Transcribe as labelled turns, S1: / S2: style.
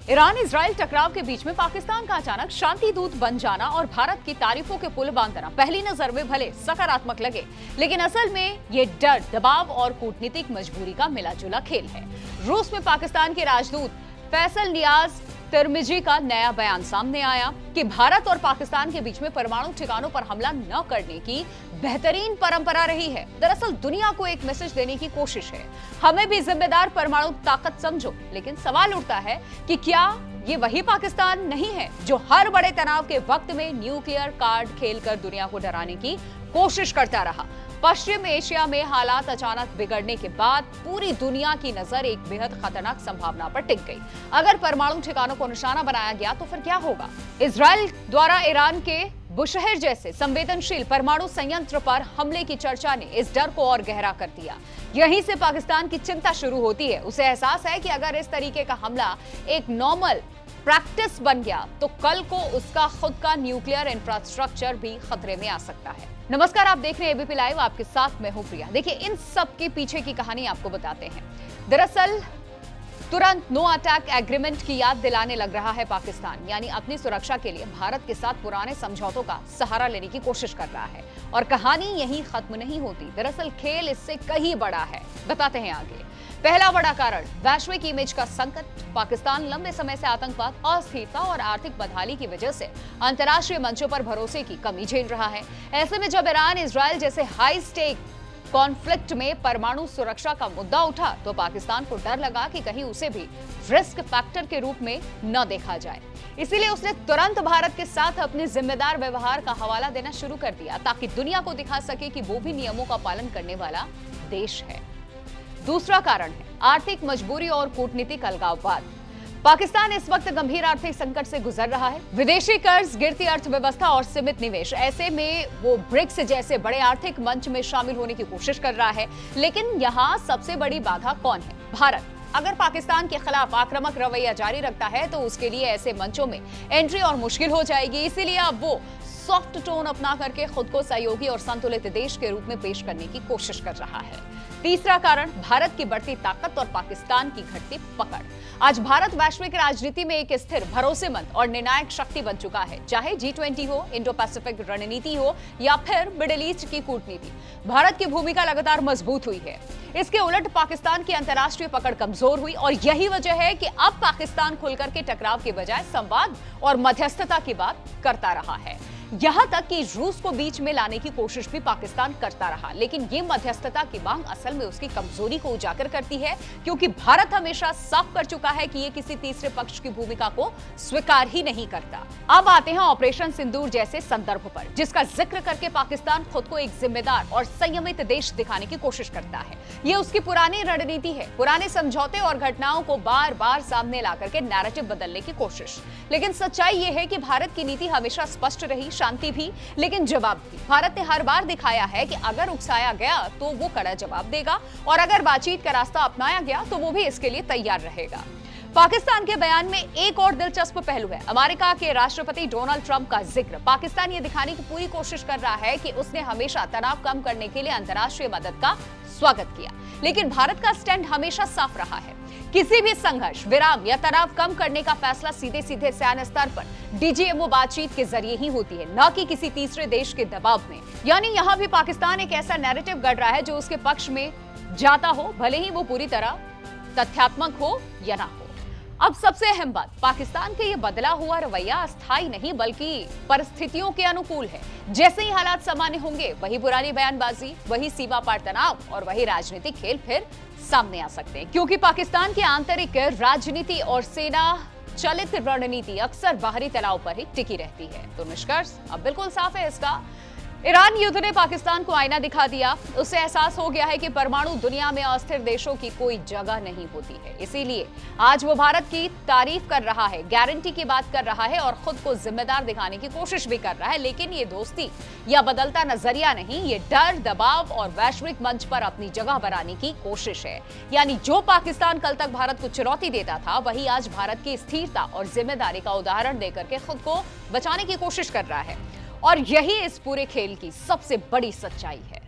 S1: Iran Israel टकराव के बीच में पाकिस्तान का अचानक शांति दूत बन जाना और भारत की तारीफों के पुल बांधना पहली नजर में भले सकारात्मक लगे, लेकिन असल में ये डर, दबाव और कूटनीतिक मजबूरी का मिला जुला खेल है। रूस में पाकिस्तान के राजदूत फैसल नियाज तिर्मिजी का नया बयान सामने आया कि भारत और पाकिस्तान के बीच में परमाणु ठिकानों पर हमला न करने की बेहतरीन परंपरा रही है। दरअसल दुनिया को एक मैसेज देने की कोशिश है, हमें भी जिम्मेदार परमाणु ताकत समझो। लेकिन सवाल उठता है कि क्या ये वही पाकिस्तान नहीं है जो हर बड़े तनाव के वक्त में न्यूक्लियर कार्ड खेलकर दुनिया को डराने की कोशिश करता रहा। पश्चिम एशिया में हालात अचानक बिगड़ने के बाद पूरी दुनिया की नजर एक बेहद खतरनाक संभावना पर टिक गई। अगर परमाणु ठिकानों को निशाना बनाया गया तो फिर क्या होगा? इजराइल द्वारा ईरान के बुशहर जैसे संवेदनशील परमाणु संयंत्र पर हमले की चर्चा ने इस डर को और गहरा कर दिया। यहीं से पाकिस्तान की चिंता शुरू होती है। उसे एहसास है कि अगर इस तरीके का हमला एक नॉर्मल प्रैक्टिस बन गया तो कल को उसका खुद का न्यूक्लियर इंफ्रास्ट्रक्चर भी खतरे में आ सकता है। नमस्कार, आप देख रहे हैं एबीपी लाइव, आपके साथ मैं हूं प्रिया। देखिए, इन सब के पीछे की कहानी आपको बताते हैं। दरअसल तुरंत नो अटैक एग्रीमेंट की याद दिलाने लग रहा है पाकिस्तान, यानी अपनी सुरक्षा के लिए भारत के साथ पुराने समझौतों का सहारा लेने की कोशिश कर रहा है। और कहानी यहीं खत्म नहीं होती, दरअसल खेल इससे कहीं बड़ा है। बताते हैं आगे। पहला बड़ा कारण वैश्विक इमेज का संकट। पाकिस्तान लंबे समय से आतंकवाद, अस्थिरता और आर्थिक बदहाली की वजह से अंतर्राष्ट्रीय मंचों पर भरोसे की कमी झेल रहा है। ऐसे में जब ईरान इजराइल जैसे हाई स्टेक कॉन्फ्लिक्ट में परमाणु सुरक्षा का मुद्दा उठा तो पाकिस्तान को डर लगा कि कहीं उसे भी रिस्क फैक्टर के रूप में न देखा जाए। इसीलिए उसने तुरंत भारत के साथ अपने जिम्मेदार व्यवहार का हवाला देना शुरू कर दिया, ताकि दुनिया को दिखा सके कि वो भी नियमों का पालन करने वाला देश है। दूसरा कारण है आर्थिक मजबूरी और कूटनीतिक अलगाववाद। पाकिस्तान इस वक्त गंभीर आर्थिक संकट से गुजर रहा है। विदेशी कर्ज, गिरती अर्थव्यवस्था और सीमित निवेश। ऐसे में वो ब्रिक्स जैसे बड़े आर्थिक मंच में शामिल होने की कोशिश कर रहा है। लेकिन यहाँ सबसे बड़ी बाधा कौन है? भारत। अगर पाकिस्तान के खिलाफ आक्रामक रवैया जारी रखता है तो उसके लिए ऐसे मंचों में एंट्री और मुश्किल हो जाएगी। इसीलिए अब वो सॉफ्ट टोन अपना करके खुद को सहयोगी और संतुलित देश के रूप में पेश करने की कोशिश कर रहा है। तीसरा कारण भारत की बढ़ती ताकत और पाकिस्तान की घटती पकड़। आज भारत वैश्विक राजनीति में एक स्थिर, भरोसेमंद और निर्णायक शक्ति बन चुका है। चाहे G20 हो, इंडो पैसिफिक रणनीति हो या फिर मिडिल ईस्ट की कूटनीति, भारत की भूमिका लगातार मजबूत हुई है। इसके उलट पाकिस्तान की अंतर्राष्ट्रीय पकड़ कमजोर हुई और यही वजह है कि अब पाकिस्तान खुलकर के टकराव के बजाय संवाद और मध्यस्थता की बात करता रहा है। यहां तक कि रूस को बीच में लाने की कोशिश भी पाकिस्तान करता रहा, लेकिन ये मध्यस्थता की मांग असल में उसकी कमजोरी को उजागर करती है, क्योंकि भारत हमेशा साफ कर चुका है कि ये किसी तीसरे पक्ष की भूमिका को स्वीकार ही नहीं करता। अब आते हैं ऑपरेशन सिंदूर जैसे संदर्भ पर, जिसका जिक्र करके पाकिस्तान खुद को एक जिम्मेदार और संयमित देश दिखाने की कोशिश करता है। ये उसकी पुरानी रणनीति है, पुराने समझौते और घटनाओं को बार बार सामने ला करके नैरेटिव बदलने की कोशिश। लेकिन सच्चाई ये है कि भारत की नीति हमेशा स्पष्ट रही, शांति भी, लेकिन जवाब भी। भारत ने हर बार दिखाया है कि अगर उकसाया गया तो वो कड़ा जवाब देगा और अगर बातचीत का रास्ता अपनाया गया तो वो भी इसके लिए तैयार रहेगा। पाकिस्तान के बयान में एक और दिलचस्प पहलू है, अमेरिका के राष्ट्रपति डोनाल्ड ट्रंप का जिक्र। पाकिस्तान ये दिखाने की पूरी कोशिश कर रहा है कि उसने हमेशा तनाव कम करने के लिए अंतर्राष्ट्रीय मदद का स्वागत किया, लेकिन भारत का स्टैंड हमेशा साफ रहा है। किसी भी संघर्ष, विराम या तनाव कम करने का फैसला सीधे सीधे सैन्य स्तर पर DGMO बातचीत के जरिए ही होती है, न कि किसी तीसरे देश के दबाव में। यानी यहाँ भी पाकिस्तान एक ऐसा नैरेटिव गढ़ रहा है जो उसके पक्ष में जाता हो, भले ही वो पूरी तरह तथ्यात्मक हो या ना हो। अब सबसे अहम बात, पाकिस्तान के ये बदला हुआ रवैया अस्थायी नहीं बल्कि परिस्थितियों के अनुकूल है। जैसे ही हालात सामान्य होंगे, वही पुरानी बयानबाजी, वही सीमा पार तनाव और वही राजनीतिक खेल फिर सामने आ सकते हैं, क्योंकि पाकिस्तान की आंतरिक राजनीति और सेना चलित रणनीति अक्सर बाहरी तनाव पर ही टिकी रहती है। तो निष्कर्ष अब बिल्कुल साफ है इसका। ईरान युद्ध ने पाकिस्तान को आईना दिखा दिया। उसे एहसास हो गया है कि परमाणु दुनिया में अस्थिर देशों की कोई जगह नहीं होती है। इसीलिए आज वो भारत की तारीफ कर रहा है, गारंटी की बात कर रहा है और खुद को जिम्मेदार दिखाने की कोशिश भी कर रहा है। लेकिन ये दोस्ती या बदलता नजरिया नहीं, ये डर, दबाव और वैश्विक मंच पर अपनी जगह बनाने की कोशिश है। यानी जो पाकिस्तान कल तक भारत को चुनौती देता था, वही आज भारत की स्थिरता और जिम्मेदारी का उदाहरण देकर के खुद को बचाने की कोशिश कर रहा है। और यही इस पूरे खेल की सबसे बड़ी सच्चाई है।